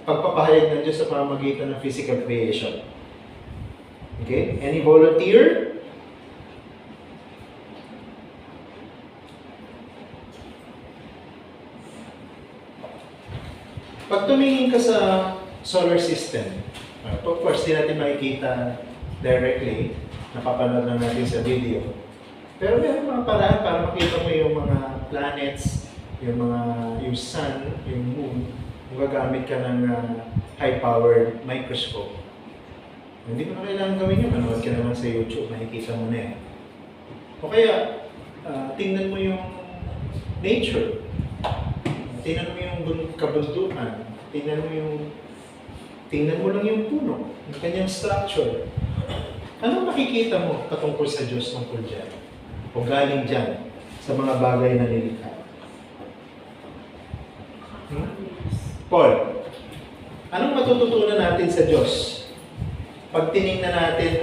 pagpapahayag ng Diyos sa pamamagitan ng physical creation? Okay? Any volunteer? Pag tumingin ka sa solar system, of course, di natin makikita directly, napapanood lang natin sa video. Pero meron mga paraan para makita mo yung mga planets, yung sun, yung moon, kung gagamit ka ng high-powered microscope. Hindi mo na kailangan gawin yun. Manood ka naman sa YouTube, makikita mo na yan. O kaya, tingnan mo yung nature. Tingnan mo yung kabundukan. Tingnan mo lang yung puno, yung kanyang structure. Anong makikita mo patungkol sa Diyos tungkol dyan? O galing dyan sa mga bagay na nilikha? Paul, anong matututunan natin sa Diyos pag tinignan natin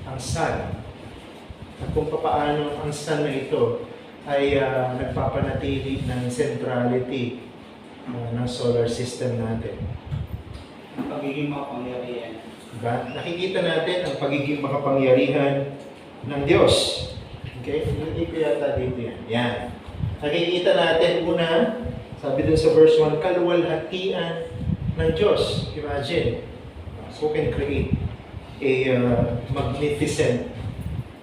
ang sun at kung paano ang sun na ito ay nagpapanatili ng centrality ng solar system natin? Ang pagiging makapangyarihan. Diba? Nakikita natin ang pagiging makapangyarihan ng Diyos. Okay? Hindi ko yata dito yan. Yan. Nakikita natin una, sabi dun sa verse 1, kaluwalhatian ng Diyos. Imagine, who can create a magnificent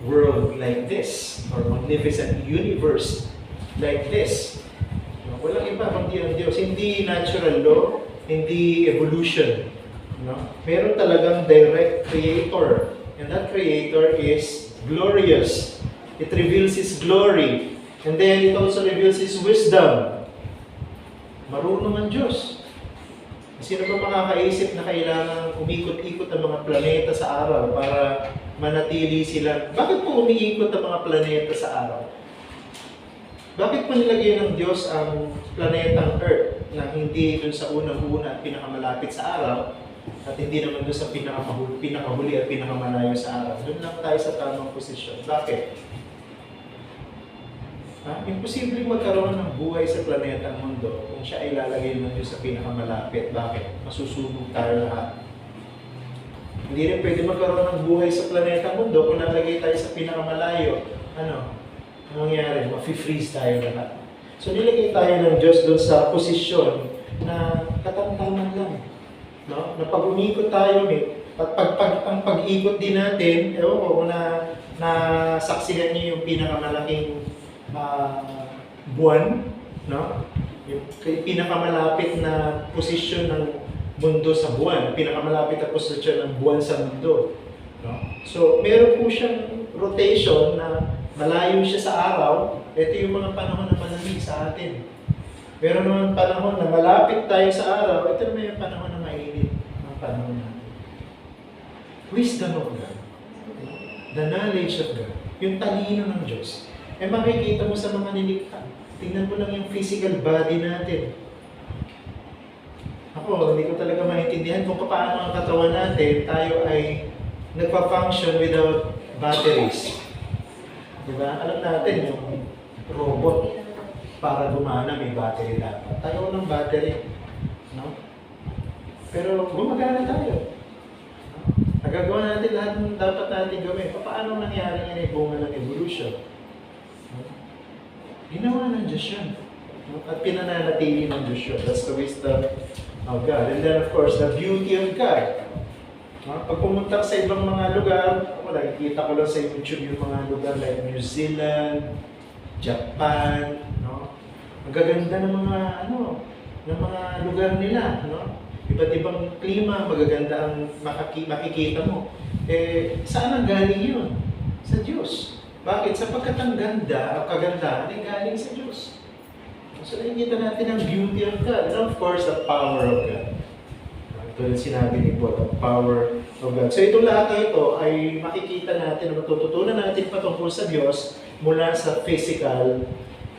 world like this, or magnificent universe like this. Walang iba kundi ang Diyos. Hindi natural law, hindi evolution. No? Meron talagang direct creator. And that creator is glorious. It reveals His glory. And then it also reveals His wisdom. Marunong ang Diyos. Sino ba makakaisip na kailangan umikot-ikot ang mga planeta sa araw para manatili sila? Bakit po umiikot ang mga planeta sa araw? Bakit po nilagay ng Diyos ang planetang Earth na hindi dun sa unang-una at pinakamalapit sa araw at hindi naman dun sa pinakahuli at pinakamalayo sa araw? Doon lang tayo sa tamang posisyon. Bakit? Imposible magkaroon ng buhay sa planetang mundo kung siya ay lalagay ng Diyos sa pinakamalapit. Bakit? Masusunog tayo lahat. Hindi rin pwede magkaroon ng buhay sa planetang mundo kung lalagay tayo sa pinakamalayo. Ano mangyayari? Mafi-freeze tayo lahat. So nilagay tayo ng Diyos doon sa posisyon na katamtaman lang. No? Na pag umikot tayo, ang pag-ikot din natin, ewan ko kung nasaksihan niyo yung pinakamalaking buwan, no? Yung pinakamalapit na posisyon ng mundo sa buwan, pinakamalapit na posisyon ng buwan sa mundo, no? So, meron po siyang rotation na malayo siya sa araw. Ito yung mga panahon na malamig sa atin. Meron naman panahon na malapit tayo sa araw. Ito naman yung panahon na mainit ang panahon natin. Wisdom of God. The knowledge of God. Yung talino ng Diyos. Makikita mo sa mga nilikha. Tingnan mo lang yung physical body natin. Ako, hindi ko talaga maintindihan kung paano ang katawan natin, tayo ay nagpa-function without batteries. Diba? Alam natin yung robot para gumana may battery dapat. Tayo ng battery. No? Pero gumagana tayo. Nagagawa natin lahat ng dapat natin gawin. Paano nangyari yan ay bunga ng evolution? Ginawa ng Diyos yan. At pinananatili ng Diyos yun. That's the wisdom of God. And then of course, the beauty of God. Pag pumunta sa ibang mga lugar, nakikita ko lang sa YouTube yung mga lugar like New Zealand, Japan, no? Ang gaganda ng mga lugar nila, no? Iba't ibang klima, magaganda ang makikita mo. Saan ang galing yun? Sa Diyos. Bakit? Sapagkat ang ganda o kagandahan ay galing sa Diyos. So nakikita natin ang beauty of God. And of course, the power of God. Ito yung sinabi ni Paul, the power of God. So itong lahat na ito ay makikita natin, matututunan natin patungkol sa Diyos mula sa physical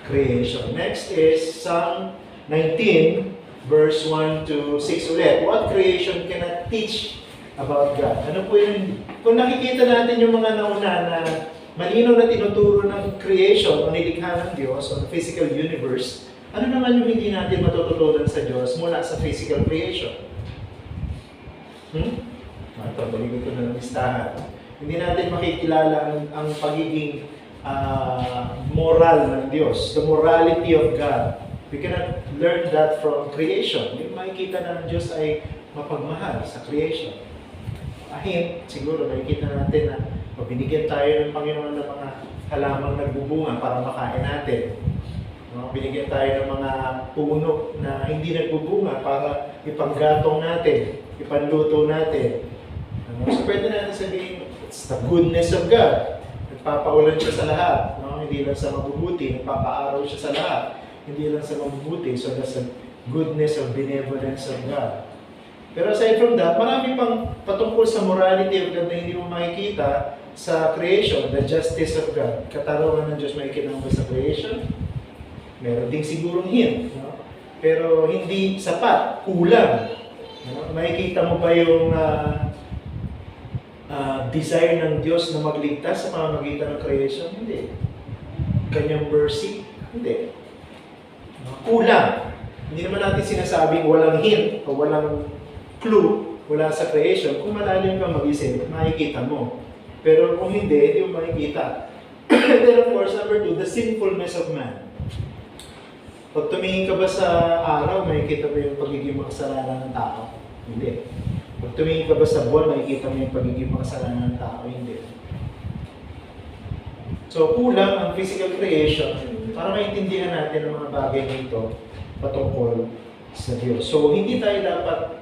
creation. Next is Psalm 19, verse 1 to 6 ulit. What creation cannot teach about God? Ano po yun? Kung nakikita natin yung mga nauna na malinaw na tinuturo ng creation o nilikha ng Diyos o the physical universe, ano naman yung hindi natin matututunan sa Diyos mula sa physical creation? Ito, baligo ko na ng listahan. Hindi natin makikilala ang pagiging moral ng Diyos, the morality of God. We cannot learn that from creation. Yung makikita ng Diyos ay mapagmahal sa creation. Siguro makikita natin na binigyan tayo ng Panginoon ng mga halamang nagbubunga para makain natin. No? Binigyan tayo ng mga puno na hindi nagbubunga para ipanggatong natin, ipanluto natin. So pwede natin sabihin, it's the goodness of God. Nagpapaulan siya sa lahat. No? Hindi lang sa mabubuti, nagpapaaraw siya sa lahat. Hindi lang sa mabubuti. So that's the goodness of benevolence of God. Pero aside from that, marami pang patungkol sa morality of God na hindi mo makikita sa creation, the justice of God. Katarungan ng Diyos makikita mo ba sa creation? Meron ding sigurong hint. No? Pero hindi sapat, kulang. No? Makikita mo ba yung desire ng Diyos na magligtas sa pamamagitan ng creation? Hindi. Kanyang mercy? Hindi. No? Kulang. Hindi naman natin sinasabing walang hint o walang clue wala sa creation. Kung malalim ka mag-isip, makikita mo. Pero kung hindi mo makikita. And then of course, number 2, the sinfulness of man. Pag tumingin ka ba sa araw, makikita mo yung pagiging makasalanan ng tao? Hindi. Pag tumingin ka ba sa buwan, makikita mo yung pagiging makasalanan ng tao? Hindi. So, kulang ang physical creation para maintindihan natin ang mga bagay nito patungkol sa Diyos. So, hindi tayo dapat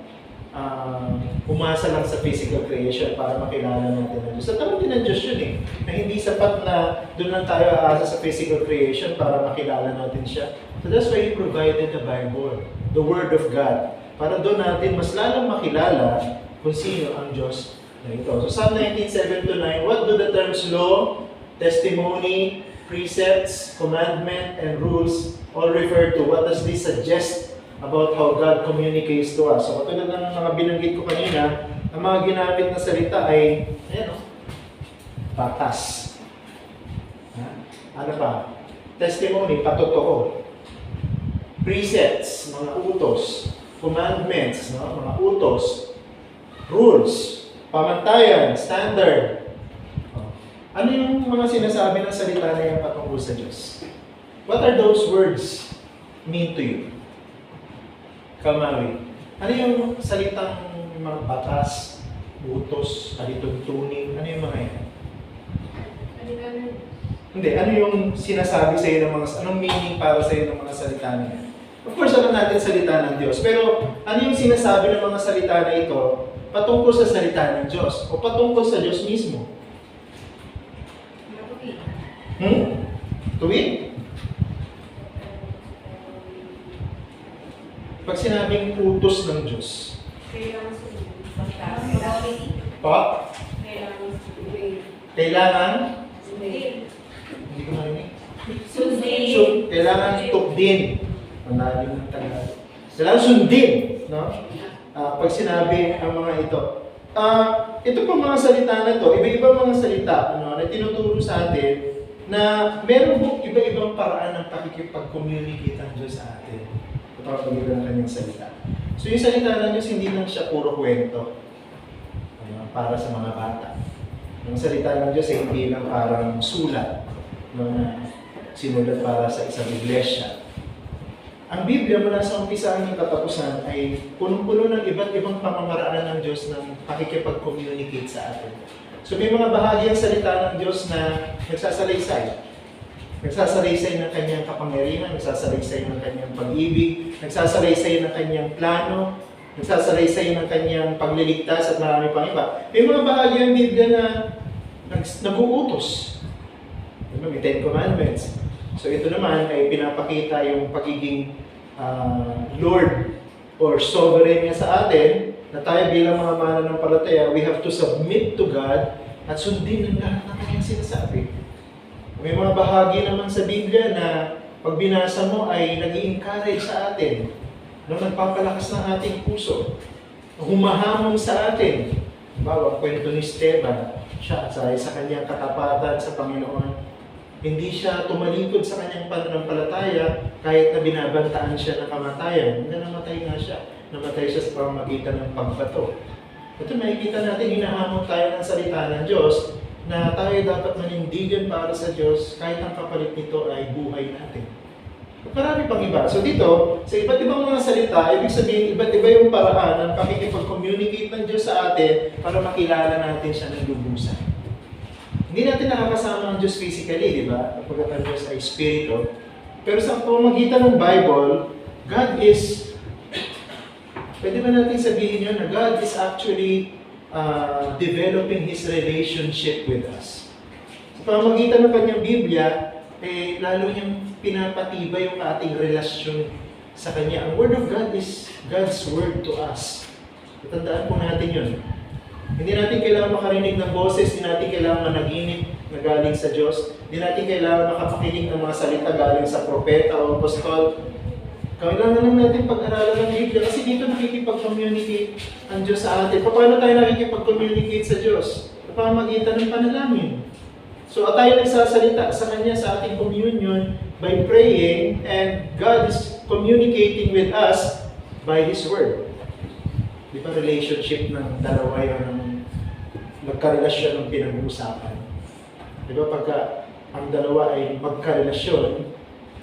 umasa lang sa physical creation para makilala natin ang Diyos. At alam din ng Diyos yun eh, na hindi sapat na doon lang tayo aasa sa physical creation para makilala natin siya. So that's why He provided the Bible, the Word of God, para doon natin mas lalong makilala kung sino ang Diyos na ito. So Psalm 19:7-9, what do the terms law, testimony, precepts, commandment, and rules all refer to? What does this suggest about how God communicates to us? So katulad ng mga binanggit ko kanina, ang mga ginamit na salita ay, ayan o, batas. Ano pa? Testimony, patotoo. Precepts, mga utos. Commandments, no? Mga utos. Rules, pamantayan, standard. Ano yung mga sinasabi ng salita na yan patungkol sa Diyos? What are those words mean to you? Kamawi. Ano yung salitang mga batas, utos, alituntunin? Ano yung mga yan? Hindi. Ano yung sinasabi sa iyo ng mga, anong meaning para sa iyo ng mga salita niya? Of course, alam natin salita ng Diyos. Pero ano yung sinasabi ng mga salita na ito patungkol sa salita ng Diyos o patungkol sa Diyos mismo? Tuwid? Pag sinabing utos ng Diyos. Pa? Kailangan? Hindi ko marinig. Sundin. Kailangan tukdin. Manalim ng Tagalog. Kailangan sundin. No? Pag sinabi ang mga ito. Ito pong mga salita na ito, iba-ibang mga salita na tinuturo sa atin na meron po iba-ibang paraan ng pakikipag-communicate ang Diyos sa atin. Kapag ng kanyang salita. So yung salita ng Diyos, hindi lang siya puro kwento para sa mga bata. Yung salita ng Diyos ay hindi lang parang sulat na sinulat para sa isang iglesia. Ang Biblia mula sa umpisa hanggang katapusan ay punong-puno ng iba't ibang pamamaraan ng Diyos ng pakikipag-communicate sa atin. So may mga bahagi ang salita ng Diyos na nagsasalaysay. Nagsasalaysay ng kanyang kapangyarihan, nagsasalaysay ng kanyang pag-ibig, nagsasalaysay ng kanyang plano, nagsasalaysay ng kanyang pagliligtas at marami pang iba. May mga bahagi ang Biblia na nag-uutos. May 10 Commandments. So ito naman ay pinapakita yung pagiging Lord or sovereign niya sa atin na tayo bilang mga mananampalataya, we have to submit to God at sundin ang lahat ng kanyang sinasabi. May mga bahagi naman sa Biblia na pag binasa mo ay nag-i-encourage sa atin, nagpapalakas ng ating puso, humahamon sa atin. Bawa, kwento ni Esteban, siya sa kanyang katapatan sa Panginoon. Hindi siya tumalikod sa kanyang pananampalataya kahit na binabantaan siya ng kamatayan. Hindi namatay nga siya. Namatay siya sa pamamagitan ng pagbato. Ito makikita natin, hinahamon tayo ng salita ng Diyos na tayo dapat manindigan para sa Diyos kahit ang kapalit nito ay buhay natin. At marami pang iba. So dito, sa iba't ibang mga salita, ibig sabihin, iba't iba yung paraan ng pakikipag-communicate ng Diyos sa atin para makilala natin siya ng lubusan. Hindi natin nakakasama ang Diyos physically, di ba? Kapag ang Diyos ay spirito. Pero sa pamamagitan ng Bible, God is, pwede ba natin sabihin yun na God is actually developing His relationship with us. Sa pamamagitan ng kanyang Biblia, lalo niyang pinapatibay yung ating relasyon sa Kanya. Ang Word of God is God's Word to us. Tandaan po natin yun. Hindi natin kailangan makarinig ng boses, hindi natin kailangan managinip na galing sa Diyos, hindi natin kailangan makapakinig ng mga salita galing sa propeta o apostol. Kailangan lang natin pag-aralan ng Biblia kasi dito nakikipag-communicate ang Diyos sa atin. Paano tayo nakikipag-communicate sa Diyos? Sa pamamagitan ng panalangin. So tayo nagsasalita sa Kanya sa ating communion by praying, and God is communicating with us by His Word. Di ba relationship ng dalawa yun, magkarelasyon ng pinag-uusapan. Di ba pagka ang dalawa ay magkarelasyon,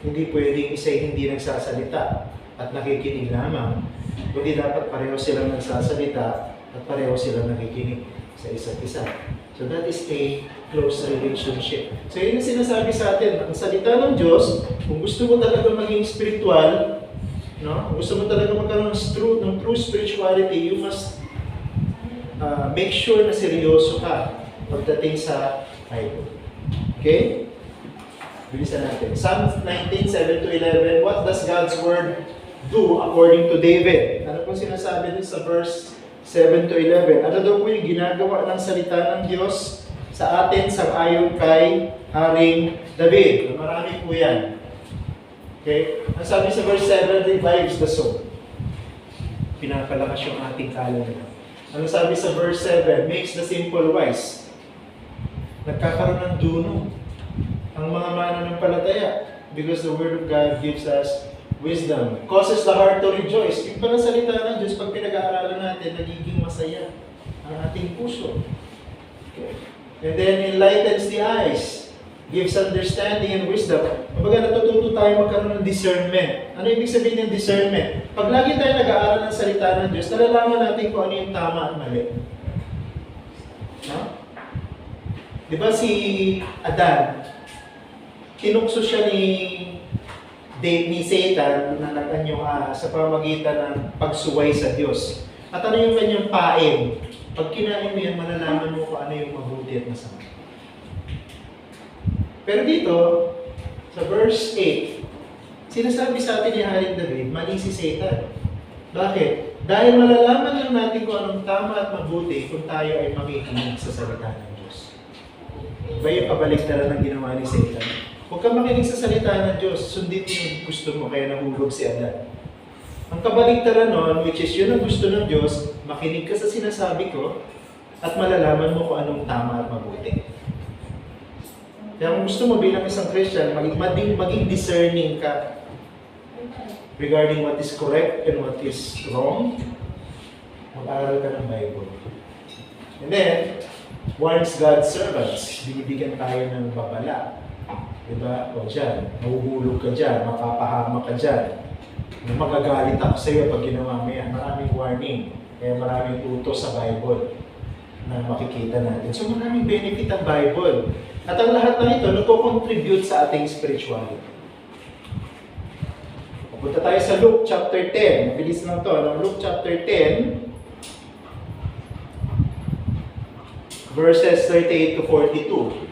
hindi pwedeng isa ay hindi nagsasalita at nakikinig lamang, kundi dapat pareho silang nagsasalita at pareho silang nakikinig sa isa't isa. So that is a close relationship. So yun ang sinasabi sa atin, ang salita ng Diyos, kung gusto mo talaga maging spiritual, no? Kung gusto mo talaga magkaroon ng true spirituality, you must make sure na seryoso ka pagdating sa Bible. Okay? Bilisan natin. Psalm 19:7-11, what does God's Word do according to David? Ano po sinasabi din sa verse 7-11? Ano daw po yung ginagawa ng salita ng Diyos sa atin sa ayon kay Haring David? Marami po yan. Okay? Ang sabi sa verse 7, revives the soul. Pinapalakas yung ating kaluluwa. Ano sabi sa verse 7? Makes the simple wise. Nagkakaroon ng duno ang mga mananampalataya because the Word of God gives us wisdom. Causes the heart to rejoice. Yung palang salita ng Diyos, pag pinag-aaralan natin, nagiging masaya ang ating puso. Okay. And then enlightens the eyes. Gives understanding and wisdom. Kumbaga natututo tayo magkaroon ng discernment. Ano ibig sabihin ng discernment? Pag lagi tayo nag-aaral ng salita ng Diyos, nalalaman natin kung ano yung tama at mali. No? Di ba si Adan, tinukso siya ni Satan na sa pamamagitan ng pagsuway sa Diyos. At ano yung kanyang pain? Pag kinain mo yan, malalaman mo kung ano yung mabuti at masama. Pero dito, sa verse 8, sinasabi sa atin ni Haring David, mali si Satan. Bakit? Dahil malalaman lang natin kung anong tama at mabuti kung tayo ay makikinig sa salita ng Diyos. Iba yung kabaligtaran ng ginawa ni Satan. Huwag kang makinig sa salita ng Diyos, sundin mo yung gusto mo, kaya nahulog si Adan. Ang kabaligtaran nun, which is yun ang gusto ng Diyos, makinig ka sa sinasabi ko, at malalaman mo kung anong tama at mabuti. Kaya kung gusto mo bilang isang Christian, maging discerning ka regarding what is correct and what is wrong, mag-aaral ka ng Bible. And then, warns God's servants, binibigyan tayo ng babala. Diba? O dyan, mahuhulog ka dyan, mapapahamak ka dyan. Magagalit ako sa iyo pag ginawa mo yan. Maraming warning, kaya maraming utos sa Bible na makikita natin. So maraming benefit ang Bible. At ang lahat ng ito, nagko-contribute sa ating spirituality. Pupunta tayo sa Luke chapter 10. Mabilis lang to. Luke chapter 10, verses 38-42.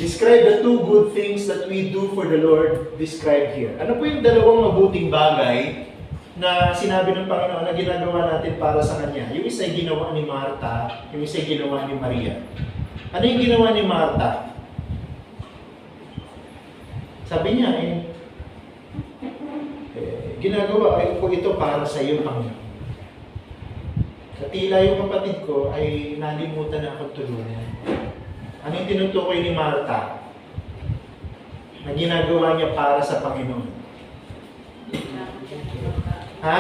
Describe the two good things that we do for the Lord described here. Ano po yung dalawang mabuting bagay na sinabi ng Panginoon na ginagawa natin para sa Kanya? Yung isa ay ginawa ni Marta, yung isa ay ginawa ni Maria. Ano yung ginawa ni Marta? Sabi niya, ginagawa ko ito para sa iyo, Panginoon. Sa tila yung kapatid ko ay nalimutan na akong tulungan. Ano yung tinutukoy ni Marta na ginagawa niya para sa Panginoon? Ha?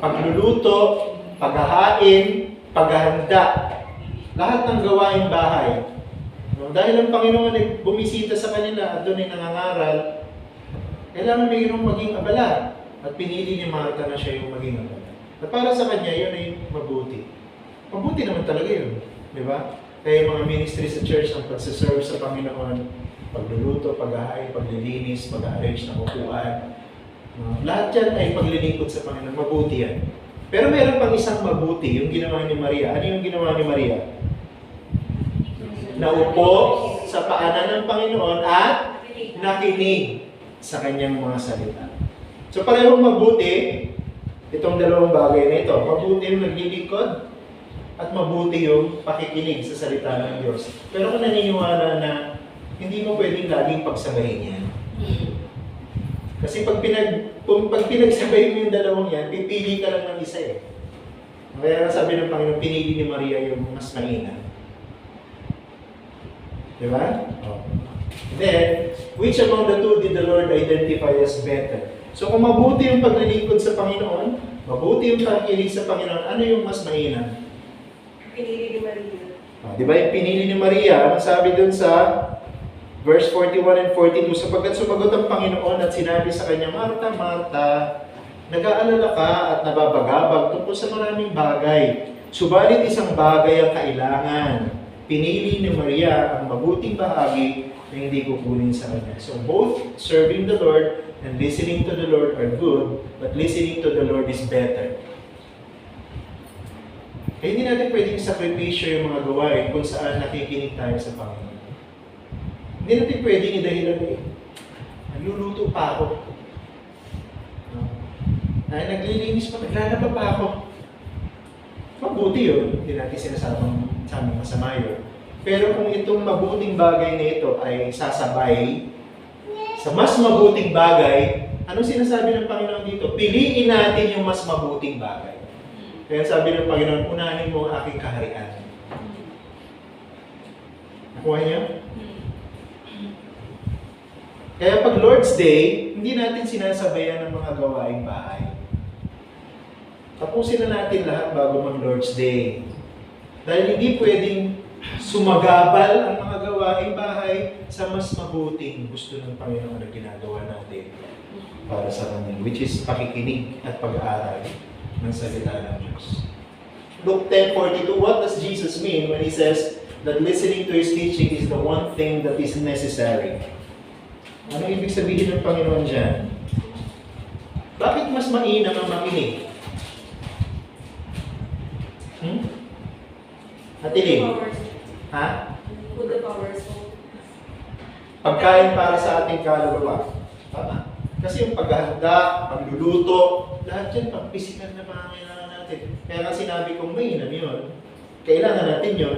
Pagluluto, paghahain, paghahanda. Lahat ng gawaing bahay. No? Dahil ang Panginoon ay bumisita sa kanila at doon ay nangangaral, kailangan mayroong maging abala. At pinili ni Marta na siya yung maging abala. At para sa kanya, yun ay mabuti. Mabuti naman talaga yun. Di ba? Kaya yung mga ministry sa church ang pagsaserve sa Panginoon, Pagluluto, paghahain, paglilinis, pag-arrange ng upuan. Lahat yan ay paglilingkod sa Panginoon. Mabuti yan. Pero meron pang isang mabuti, yung ginawa ni Maria. Ano yung ginawa ni Maria? Naupo sa paanan ng Panginoon at nakinig sa kanyang mga salita. So parehong mabuti itong dalawang bagay na ito. Mabuti yung naglilingkod at mabuti yung pakikinig sa salita ng Diyos. Pero kung naniniwala na hindi mo pwedeng laging pagsabayin yan. Kasi pag pinagsabay mo yung dalawang yan, pipili ka lang ng isa eh. Kaya sabi ng Panginoon, pinili ni Maria yung mas mainam. Diba? Oh. Then, which among the two did the Lord identify as better? So kung mabuti yung paglilingkod sa Panginoon, mabuti yung pakikinig sa Panginoon, ano yung mas mainam? Pinili ni Maria. Di ba yung pinili ni Maria, ang sabi dun sa verse 41 and 42, sapagkat sumagot ang Panginoon at sinabi sa kanya, Marta, Marta, nag-aalala ka at nababagabag tungkol sa maraming bagay. Subalit isang bagay ang kailangan. Pinili ni Maria ang mabuting bahagi na hindi kukunin sa kanya. So both serving the Lord and listening to the Lord are good, but listening to the Lord is better. Kaya hindi natin pwedeng sakripisyo yung mga gawain kung saan nakikinig tayo sa Panginoon. Hindi natin pwedeng idahilan eh. Nagluluto pa ako. Ay, naglilinis pa, naglalaba pa ako. Mabuti yun. Hindi natin sinasabang sa aming masama yun. Pero kung itong mabuting bagay na ito ay sasabay sa mas mabuting bagay, anong sinasabi ng Panginoon dito? Piliin natin yung mas mabuting bagay. Kaya sabi ng Panginoon, unahin mo ang aking kaharian. Nakuha niyo? Kaya pag Lord's Day, hindi natin sinasabayan ng mga gawaing bahay. Tapusin na natin lahat bago mag-Lord's Day. Dahil hindi pwedeng sumagabal ang mga gawaing bahay sa mas mabuting gusto ng Panginoon na ginagawa natin para sa Kanya, which is pakikinig at pag-aaral ng salita ng Diyos. Luke 10:42, what does Jesus mean when He says that listening to His teaching is the one thing that is necessary? Ano ibig sabihin ng Panginoon dyan? Bakit mas mainam ang makinig? Atilig? Ha? Good the powers. Pagkain para sa ating kaluluwa. Tama. Kasi yung paghahanda, pagluluto, lahat yan pang-physical na pangangailangan natin. Kaya nga sinabi kong mainam yun. Kailangan natin yun.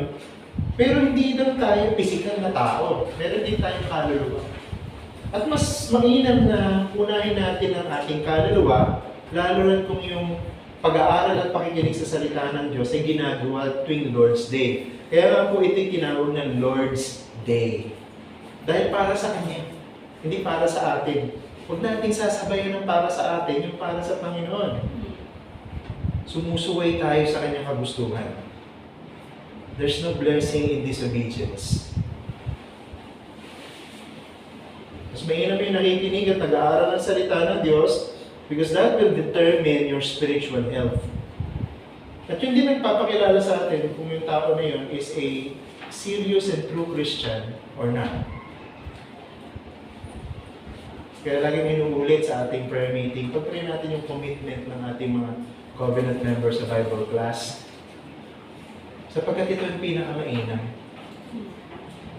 Pero hindi lang tayo physical na tao. Meron din tayong kaluluwa. At mas mainam na unahin natin ang ating kaluluwa, lalo na kung yung pag-aaral at pakikinig sa salita ng Diyos ay ginagawa tuwing Lord's Day. Kaya nga po ito tinawag ng Lord's Day. Dahil para sa Kanya, hindi para sa atin. Huwag nating sasabayan ng para sa atin, yung para sa Panginoon. Sumusuway tayo sa Kanyang kagustuhan. There's no blessing in disobedience. Mas mainam yung nakikinig at nag-aaral ng salita ng Diyos because that will determine your spiritual health. At yun din nagpapakilala sa atin kung yung tao na yun is a serious and true Christian or not. Kaya laging inuulit sa ating prayer meeting, pag-pray natin yung commitment ng ating mga covenant members sa Bible class. Sapagkat ito yung pinakamainam.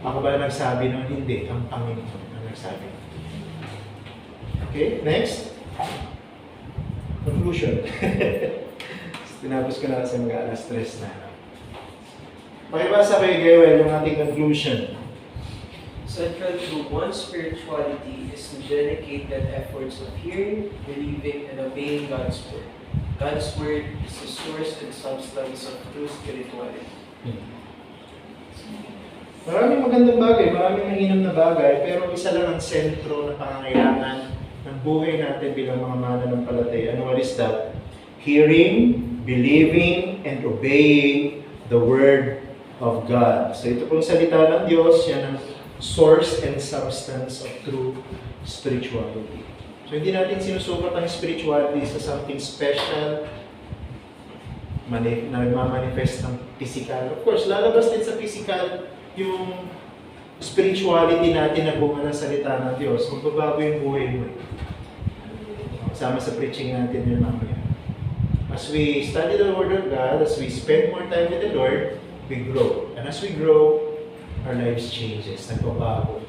Ako ba nagsabi nun? Hindi. Ang Panginoon ang nagsabi. Okay, next. Conclusion. Tinapos ko na kasi mag-alas stress na. Pakibasa kay Gaywell yung ating conclusion. Central to one's spirituality is the dedicated efforts of hearing, believing, and obeying God's Word. God's Word is the source and substance of true spirituality. Maraming magandang bagay, maraming mainam na bagay, pero isa lang ang sentro na pangangailangan ng buhay natin bilang mga mananampalataya. And what is that? Hearing, believing, and obeying the Word of God. So ito pong salita ng Diyos, yan ang source and substance of true spirituality. So hindi natin sinusukat ang spirituality sa something special na nagmamanifest ng physical. Of course, lalabas din sa physical yung spirituality natin na bunga ng salita ng Diyos, magbabago yung buhay mo. Kasama sa preaching natin yun mamaya. As we study the Word of God, as we spend more time with the Lord, we grow. And as we grow, our lives changes. Nagbabago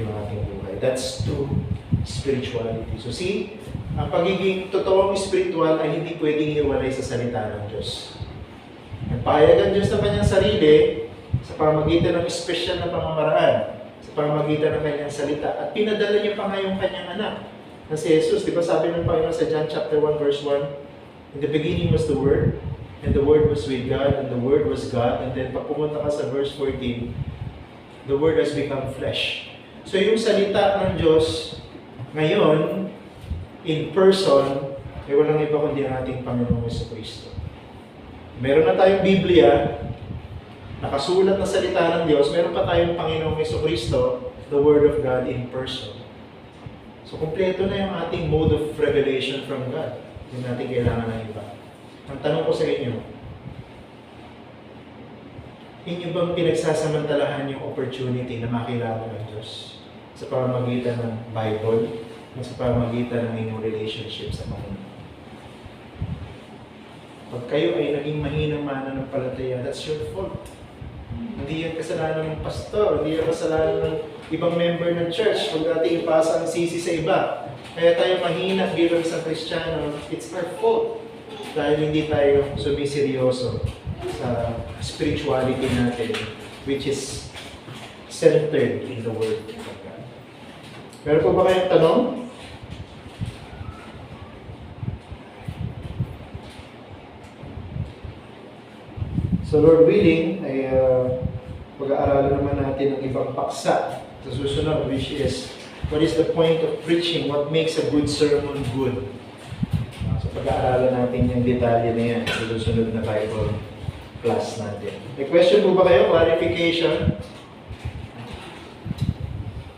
yung ating buhay. That's true spirituality. So see, ang pagiging totoong spiritual ay hindi pwedeng iwalay sa salita ng Diyos. Nagpahayag ang Diyos ng kanyang sarili sa pamamagitan ng espesyal na pamamaraan, sa pamamagitan ng kanyang salita. At pinadala niya pa nga yung kanyang anak na si Jesus. Di ba sabi ng Panginoon sa John chapter 1 verse 1, in the beginning was the Word, and the Word was with God, and the Word was God. And then pag pumunta ka sa verse 14, the Word has become flesh. So yung salita ng Diyos ngayon, in person, ay walang iba kundi ang ating Panginoong Jesucristo. Meron na tayong Biblia, nakasulat na salita ng Diyos, meron pa tayong Panginoong Jesucristo, the Word of God in person. So kumpleto na yung ating mode of revelation from God. Hindi natin kailangan ng iba. Ang tanong ko sa inyo bang pinagsasamantalahan yung opportunity na makilala ng Diyos sa pamamagitan ng Bible, sa pamamagitan ng inyong relationship sa Panginoon? Pag kayo ay naging mahinang mananampalataya, that's your fault. Hindi yan kasalanan ng pastor, hindi yan kasalanan ng ibang member ng church kung dati ipasa ang sisi sa iba. Kaya tayo mahina bilang isang Kristiyano, it's our fault. Dahil hindi tayo sumiseryoso sa spirituality natin, which is centered in the Word of God. Meron po ba kayong tanong? So Lord willing, ay pag-aaralan naman natin ang ibang paksa sa susunod, which is, what is the point of preaching? What makes a good sermon good? So pag-aaralan natin yung detalye na yan sa susunod na Bible class natin. May question po ba kayo? Clarification?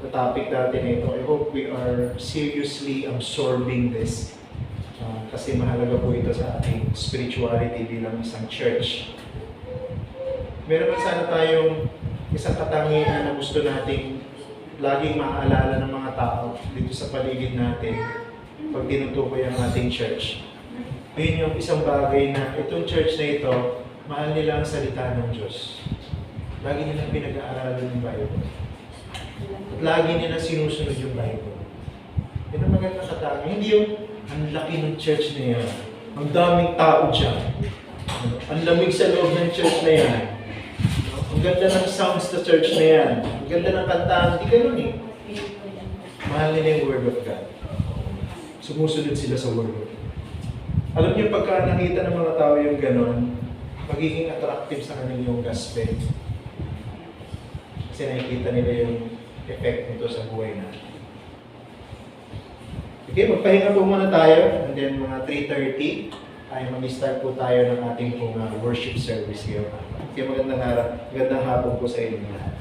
The topic natin na ito. I hope we are seriously absorbing this. Kasi mahalaga po ito sa ating spirituality bilang isang church. Meron man sana tayong isang katangian na gusto nating laging maaalala ng mga tao dito sa paligid natin pag tinutukoy ang ating church. Yun yung isang bagay na itong church na ito, mahal nila ang salita ng Diyos. Lagi nilang pinag-aaralan yung Bible. At lagi nilang sinusunod yung Bible. Yun ang magandang katangian. Hindi yung ang laki ng church na yan. Ang daming tao dyan. Ang lamig sa loob ng church na yan. Ang ganda ng sounds sa church na yan. Ang ganda ng kantahan. Hindi ganun eh. Mahal nila yung Word of God. Sumusunod sila sa Word of God. Alam niyo, pagka nakita ng mga tao yung ganun, magiging attractive sa kanila yung gospel. Kasi nakikita nila yung effect nito sa buhay natin. Okay, magpahinga po muna tayo. And then mga 3:30, ay mag-start po tayo ng ating worship service ngayon. Kaya magandang hapon po sa inyo lahat.